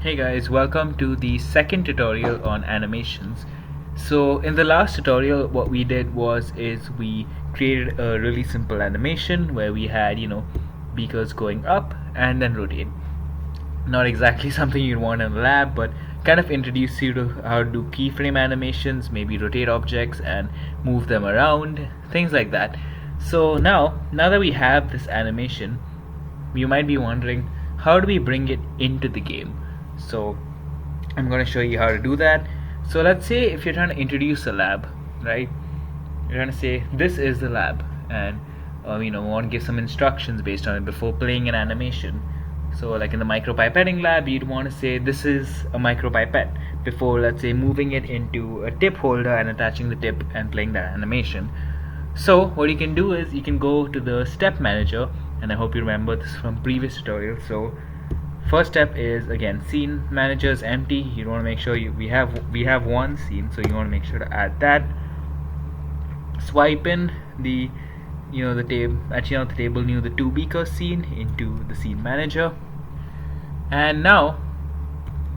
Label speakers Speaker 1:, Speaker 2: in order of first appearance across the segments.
Speaker 1: Hey guys, welcome to the second tutorial on animations. So in the last tutorial what we did was we created a really simple animation where we had, beakers going up and then rotate. Not exactly something you'd want in a lab, but kind of introduce you to how to do keyframe animations, maybe rotate objects and move them around, things like that. So now that we have this animation, you might be wondering, how do we bring it into the game? So I'm going to show you how to do that. So let's say if you're trying to introduce a lab, right? You're trying to say this is the lab, and want to give some instructions based on it before playing an animation. So like in the micropipetting lab, you'd want to say this is a micropipette before, let's say, moving it into a tip holder and attaching the tip and playing that animation. So what you can do is you can go to the step manager, and I hope you remember this from previous tutorials. So first step is, again, scene manager is empty. You want to make sure we have one scene, so you want to make sure to add that. Swipe in the the table, actually not the table, the two beaker scene into the scene manager. And now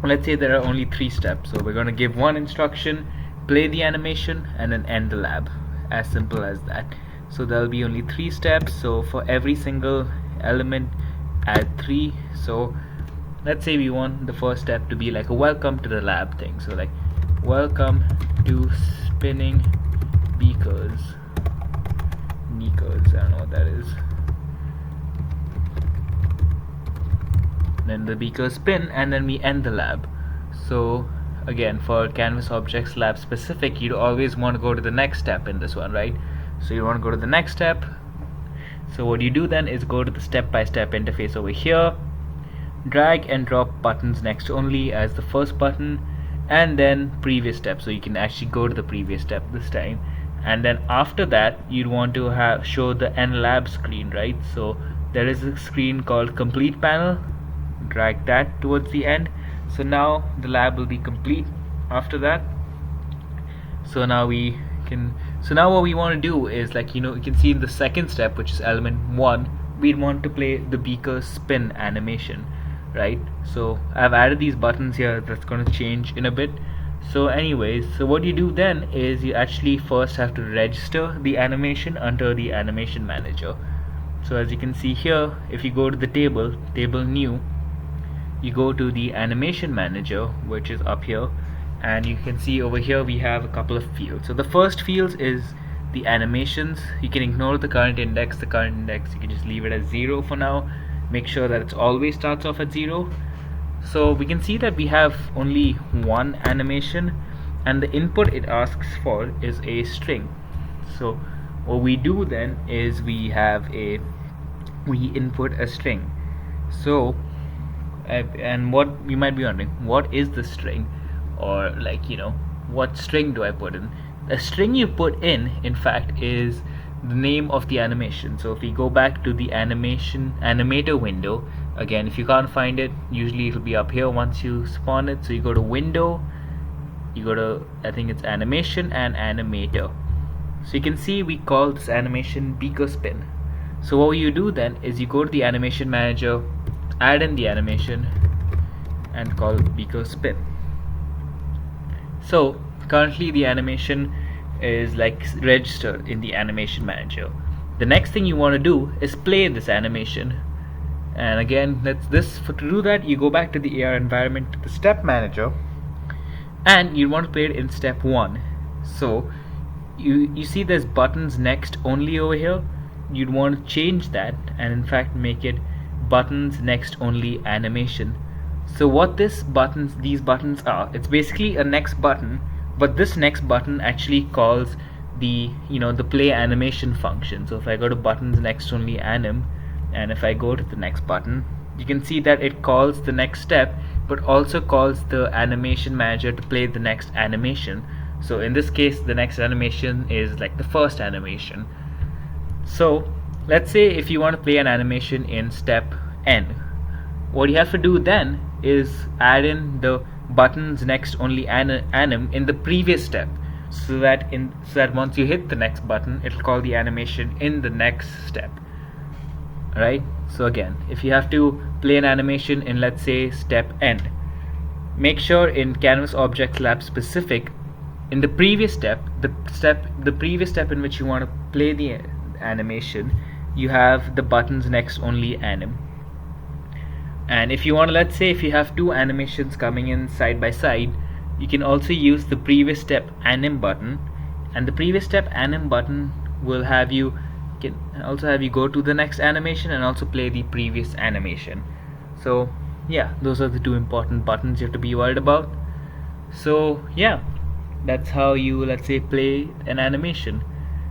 Speaker 1: let's say there are only 3 steps, so we're going to give one instruction, play the animation, and then end the lab. As simple as that. So there'll be only 3 steps, so for every single element add 3. So let's say we want the first step to be like a welcome to the lab thing, so like welcome to spinning beakers, I don't know what that is. Then the beakers spin and then we end the lab. So again, for canvas objects lab specific, you'd always want to go to the next step in this one, right? So you want to go to the next step. So what you do then is go to the step-by-step interface over here, drag and drop buttons next only as the first button, and then previous step, so you can actually go to the previous step this time. And then after that you'd want to show the end lab screen, right? So there is a screen called complete panel, drag that towards the end. So now the lab will be complete after that. So now what we want to do is, like, you can see in the second step, which is element 1, we'd want to play the beaker spin animation, right? So I've added these buttons here that's going to change in a bit. So anyways, so what you do then is you actually first have to register the animation under the animation manager. So as you can see here, if you go to the table new, you go to the animation manager, which is up here, and you can see over here we have a couple of fields. So the first field is the animations. You can ignore the current index. You can just leave it as 0 for now. Make sure that it always starts off at 0. So we can see that we have only one animation, and the input it asks for is a string. So what we do then is we input a string. So and what you might be wondering, what is the string, or like, what string do I put in? The string you put in fact, is the name of the animation. So if we go back to the animator window, again, if you can't find it, usually it'll be up here once you spawn it. So you go to window, you go to, I think it's animation and animator. So you can see we call this animation beaker spin. So what you do then is you go to the animation manager, add in the animation, and call beaker spin. So currently the animation is like registered in the animation manager. The next thing you want to do is play this animation. And again, to do that, you go back to the AR environment, to the step manager, and you want to play it in step 1. So you see there's buttons next only over here. You'd want to change that and in fact make it buttons next only animation. So what these buttons are, it's basically a next button, but this next button actually calls the the play animation function. So if I go to buttons next only anim, and if I go to the next button, you can see that it calls the next step, but also calls the animation manager to play the next animation. So in this case, the next animation is like the first animation. So let's say if you want to play an animation in step N, what you have to do then is add in the buttons next only anim in the previous step, so that once you hit the next button, it'll call the animation in the next step. Right? So again, if you have to play an animation in, let's say, step N, make sure in Canvas Objects Lab specific, in the previous step, the previous step in which you want to play the animation, you have the buttons next only anim. And if you want to, let's say if you have two animations coming in side by side, you can also use the previous step anim button, and the previous step anim button will have you can also have you go to the next animation and also play the previous animation. So yeah, those are the two important buttons you have to be worried about. So yeah, that's how you, let's say, play an animation.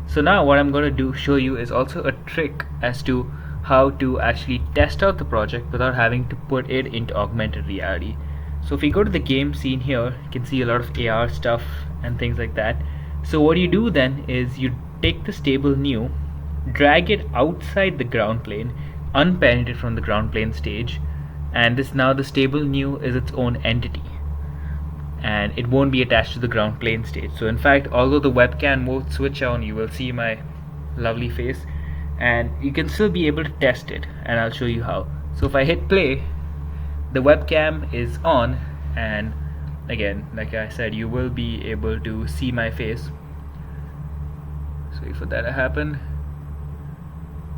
Speaker 1: So now what I'm going to show you is also a trick as to how to actually test out the project without having to put it into augmented reality. So if we go to the game scene here, you can see a lot of AR stuff and things like that. So what you do then is you take the stable new, drag it outside the ground plane, unparent it from the ground plane stage, and this now the stable new is its own entity, and it won't be attached to the ground plane stage. So in fact, although the webcam won't switch on, you will see my lovely face, and you can still be able to test it, and I'll show you how. So if I hit play, the webcam is on, and again, like I said, you will be able to see my face. Sorry for that happened.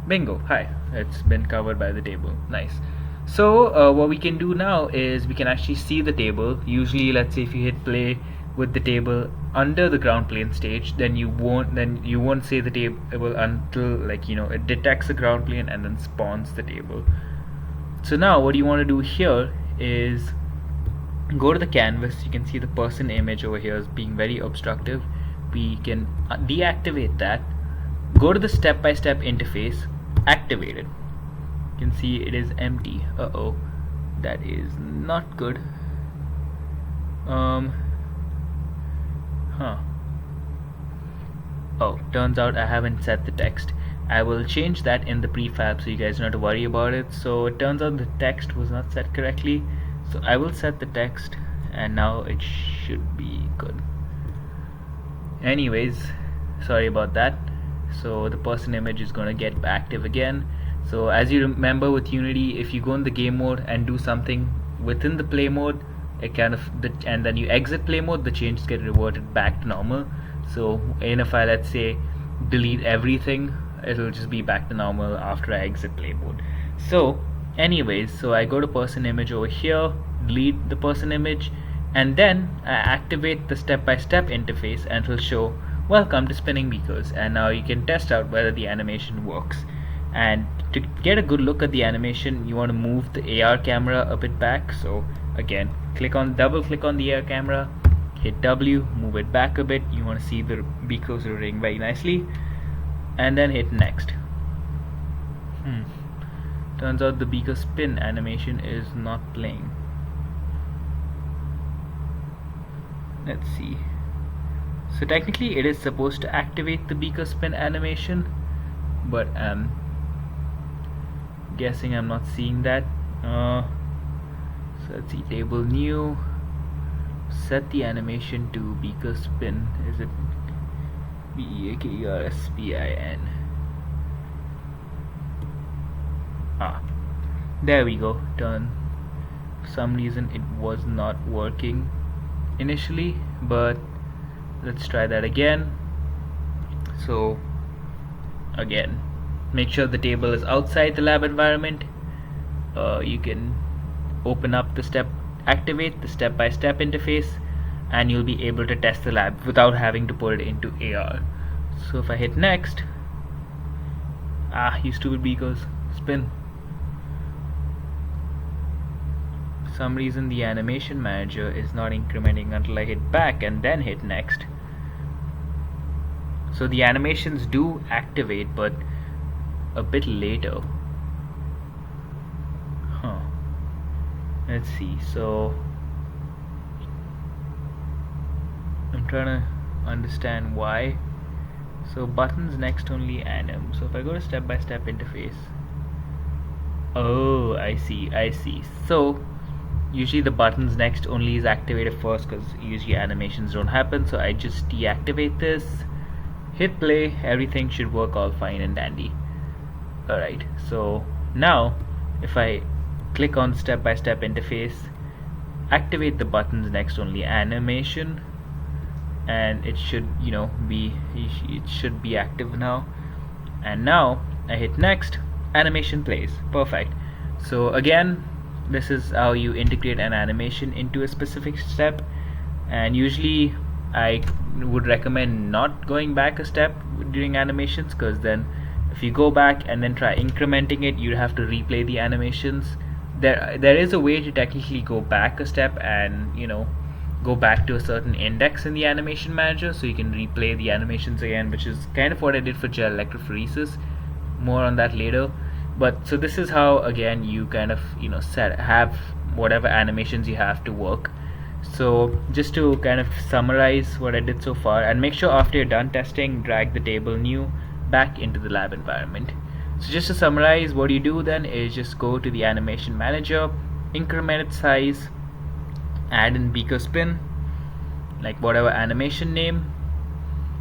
Speaker 1: Bingo, hi, it's been covered by the table. Nice. So what we can do now is we can actually see the table. Usually, let's say if you hit play with the table under the ground plane stage, then you won't see the table until, like, you know, it detects the ground plane and then spawns the table. So now what you want to do here is go to the canvas. You can see the person image over here is being very obstructive. We can deactivate that. Go to the step-by-step interface, activate it. You can see it is empty. Uh-oh, that is not good. Oh, turns out I haven't set the text. I will change that in the prefab so you guys don't have to worry about it. So it turns out the text was not set correctly, so I will set the text, and now it should be good. Anyways, sorry about that. So the person image is going to get active again. So as you remember with Unity, if you go in the game mode and do something within the play mode, it kind of and then you exit play mode, the changes get reverted back to normal. So if I, let's say, delete everything, it'll just be back to normal after I exit play mode. So anyways, so I go to person image over here, delete the person image, and then I activate the step-by-step interface, and it'll show welcome to spinning beakers. And now you can test out whether the animation works. And to get a good look at the animation, you want to move the AR camera a bit back. So again, double click on the AR camera, hit W, move it back a bit. You want to see the beakers rotating very nicely, and then hit next. Turns out the beaker spin animation is not playing. Let's see. So technically it is supposed to activate the beaker spin animation, but guessing I'm not seeing that. So let's see, table new, set the animation to beaker spin. Is it BEAKERSPIN? There we go. Done. For some reason it was not working initially, but let's try that again. So again, make sure the table is outside the lab environment. You can open up the activate the step-by-step interface, and you'll be able to test the lab without having to put it into AR. So if I hit next, you stupid beakers, spin. For some reason the animation manager is not incrementing until I hit back and then hit next. So the animations do activate, but a bit later. Let's see. So I'm trying to understand why. So buttons next only anim. So if I go to step-by-step interface, oh, I see. So usually the buttons next only is activated first, because usually animations don't happen. So I just deactivate this, hit play, everything should work all fine and dandy. Alright, so now if I click on step-by-step interface activate the buttons next only animation, and it should it should be active now. And now I hit next, animation plays. Perfect. So again, this is how you integrate an animation into a specific step, and usually I would recommend not going back a step during animations, because then if you go back and then try incrementing it, you'd have to replay the animations. There is a way to technically go back a step and go back to a certain index in the animation manager, so you can replay the animations again, which is kind of what I did for gel electrophoresis. More on that later. But so this is how again you kind of have whatever animations you have to work. So just to kind of summarize what I did so far, and make sure after you're done testing, drag the table new back into the lab environment. So just to summarize, what you do then is just go to the animation manager, increment its size, add in beaker spin, like whatever animation name,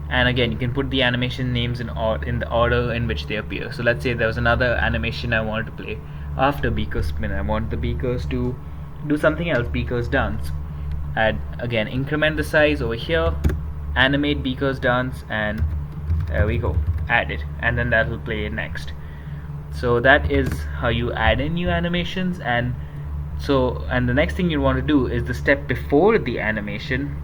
Speaker 1: and again you can put the animation names in the order in which they appear. So let's say there was another animation I wanted to play after beaker spin. I want the beakers to do something else, beakers dance. Add again, increment the size over here, animate beakers dance, and there we go, add it, and then that will play next. So that is how you add in new animations. And the next thing you want to do is the step before the animation.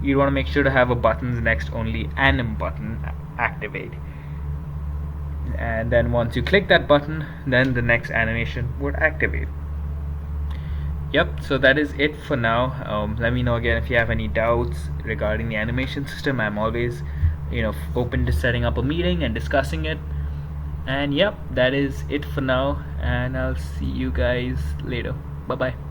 Speaker 1: You want to make sure to have a buttons next only anim button activate, and then once you click that button, then the next animation would activate. Yep, so that is it for now. Let me know again if you have any doubts regarding the animation system. I'm always open to setting up a meeting and discussing it. And yep, that is it for now, and I'll see you guys later. Bye bye.